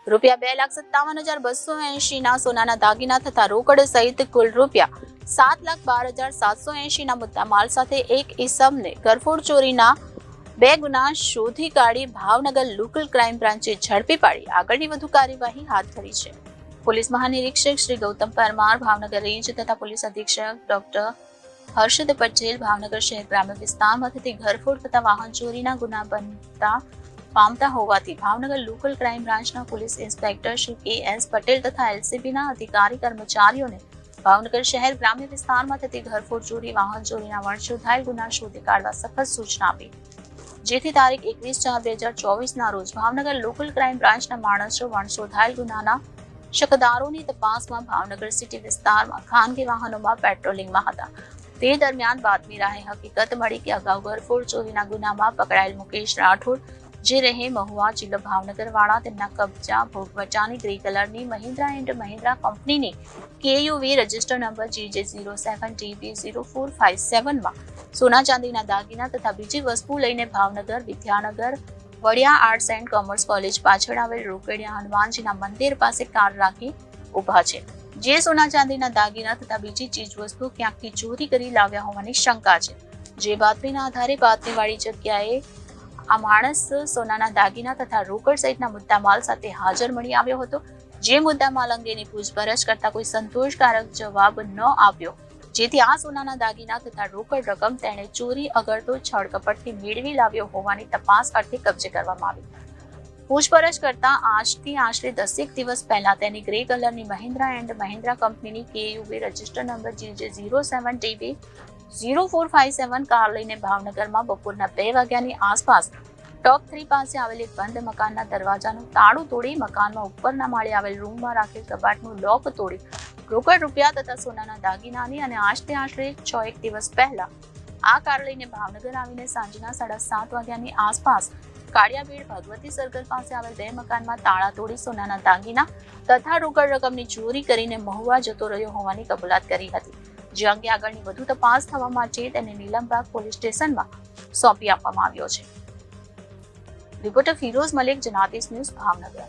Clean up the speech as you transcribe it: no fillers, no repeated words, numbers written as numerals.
₹2,57,280 ના સોનાના દાગીના તથા રોકડ સહિત કુલ ₹7,12,780 ના મુદ્દામાલ સાથે એક ઈસમને ઘરફોડ ચોરીના 2 ગુના શોધી કાઢી ભાવનગર લોકલ ક્રાઇમ બ્રાન્ચે ઝડપી પાડી આગળની વધુ કાર્યવાહી હાથ ધરી છે. પોલીસ મહાનિરીક્ષક શ્રી ગૌતમ પરમાર, ભાવનગર રેન્જ તથા પોલીસ અધિક્ષક ડોક્ટર હર્ષદ પટેલ ભાવનગર શહેર ગ્રામ્ય વિસ્તારમાં થતી ઘરફોડ તથા વાહન ચોરીના ગુના બનતા પામતા હોવાથી ભાવનગર લોકલ ક્રાઇમ બ્રાન્ચના પોલીસ ઇન્સ્પેક્ટર શ્રી કે.એસ. પટેલ તથા એલસીબીના અધિકારી કર્મચારીઓને ભાવનગર શહેર ગ્રામ્ય વિસ્તારમાં થતી ઘરફોડ ચોરી, વાહન ચોરીના વણશોધાયેલ ગુના શોધી કાઢવા સખત સૂચના આપી, જેથી તારીખ 21/4/2024 ના રોજ ભાવનગર લોકલ ક્રાઇમ બ્રાન્ચના માણસો વણશોધાયેલ ગુનાના શકદારોની તપાસમાં ભાવનગર સિટી વિસ્તારમાં ખાનગી વાહનોમાં પેટ્રોલિંગમાં હતા. તે દરમિયાન બાતમી રાહે હકીકત મળી કે અગાઉ ઘરફોડ ચોરીના ગુનામાં પકડાયેલ મુકેશ રાઠોડ, જે રહે મહુવા, જિલ્લો ભાવનગર વાળા, તેમના કબજા ભોગવટાની ગ્રે કલરની મહિન્દ્રા એન્ડ મહિન્દ્રા કંપનીની કેયુવી રજિસ્ટર નંબર GJ07TB0457 માં સોના ચાંદીના દાગીના તથા બીજી વસ્તુ લઈને Bhavnagar Vidyanagar Vadia arts and commerce college પાછળ આવેલ રોકડિયા હનુમાનજીના મંદિર પાસે કાર રાખી ઉભા છે, જે સોના ચાંદીના દાગીના તથા બીજી ચીજ વસ્તુ ક્યાંકથી ચોરી કરી લાવ્યા હોવાની શંકા છે. જે બાતમીના આધારે બાતમીવાળી જગ્યાએ આ માણસ સોનાના દાગીના તથા રોકડ સહિતના મુદ્દામાલ સાથે હાજર મળી આવ્યો હતો. જે મુદ્દામાલ અંગેની પૂછપરછ કરતા કોઈ સંતોષકારક જવાબ ન આપ્યો, જેથી આ સોનાના દાગીના તથા રોકડ રકમ તેણે ચોરી અગળતો છળકપટથી મેળવી લાવ્યો હોવાની તપાસ અર્થે કબજે કરવામાં આવી. પૂછપરછ કરતા આજથી આશરે 10 દિવસ પહેલા તેની ગ્રે કલરની મહિન્દ્રા એન્ડ મહિન્દ્રા કંપનીની KUV register number GJ07TB0457 car લઈને ભાવનગરમાં બપોરના 2 વાગ્યાની આસપાસ ટોપ 3 પાસે આવેલ એક બંધ મકાનના દરવાજાનું તાળું તોડી મકાનમાં ઉપરના માળે આવેલ રૂમમાં રાખેલ કબાટનું લોક તોડી રોકડ રૂપિયા તથા સોનાના દાગીનાની અને આજથી આશરે 6 દિવસ પહેલા આ કાર લઈને ભાવનગર આવીને સાંજના 7:30 વાગ્યાની આસપાસ કાળિયાબીડ ભગવતી સર્કલ પાસે આવેલ 2 મકાનમાં તાળા તોડી સોનાના દાગીના તથા રોકડ રકમની ચોરી કરીને મહુવા જતો રહ્યો હોવાની કબૂલાત કરી હતી. જે અંગે આગળની વધુ તપાસ થવા માટે તેને નીલમબાગ પોલીસ સ્ટેશનમાં સોંપી આપવામાં આવ્યો છે. Reporter Firoz Malik, Janadesh news, Bhavnagar.